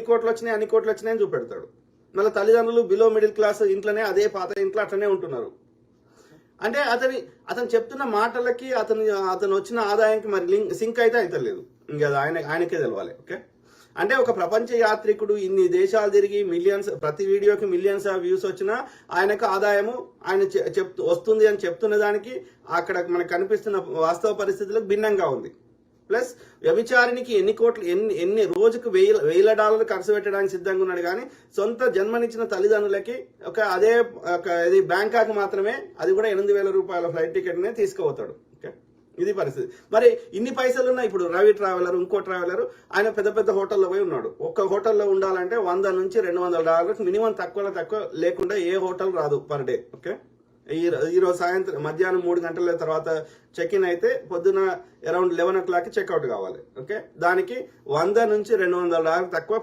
కోట్లు వచ్చినాయి అన్ని కోట్లు వచ్చినాయని చూపెడతాడు. మళ్ళీ తల్లిదండ్రులు బిలో మిడిల్ క్లాస్ ఇంట్లోనే అదే పాత ఇంట్లో అట్లనే ఉంటున్నారు. అంటే అతను చెప్తున్న మాటలకి అతను వచ్చిన ఆదాయానికి మరి సింక్ అయితే అవుతలేదు. ఇంకా ఆయనకే తెలవాలి. ఓకే, అంటే ఒక ప్రపంచ యాత్రికుడు ఇన్ని దేశాలు తిరిగి మిలియన్స్, ప్రతి వీడియోకి మిలియన్స్ ఆఫ్ వ్యూస్ వచ్చినా ఆయనకు ఆదాయము ఆయన వస్తుంది అని చెప్తున్న దానికి అక్కడ మనకు కనిపిస్తున్న వాస్తవ పరిస్థితులకు భిన్నంగా ఉంది. ప్లస్ వ్యభిచారినికి ఎన్ని రోజుకు $1000 ఖర్చు పెట్టడానికి సిద్ధంగా ఉన్నాడు. కానీ సొంత జన్మనిచ్చిన తల్లిదండ్రులకి ఇది బ్యాంకాక్ మాత్రమే, అది కూడా $8,000 ఫ్లైట్ టికెట్ నే తీసుకుపోతాడు. ఓకే, ఇది పరిస్థితి. మరి ఇన్ని పైసలు ఉన్నాయి. ఇప్పుడు రవి ట్రావెలర్, ఇంకో ట్రావెలర్, ఆయన పెద్ద పెద్ద హోటల్లో పోయి ఉన్నాడు. ఒక్క హోటల్లో ఉండాలంటే $100 నుంచి $200 మినిమం తక్కువ లేకుండా ఏ హోటల్ రాదు పర్ డే. ఓకే, ఈరోజు సాయంత్రం మధ్యాహ్నం 3 గంటల తర్వాత చెక్ ఇన్ అయితే పొద్దున అరౌండ్ 11 o'clock చెక్అవుట్ కావాలి. ఓకే, దానికి $100 నుంచి $200 తక్కువ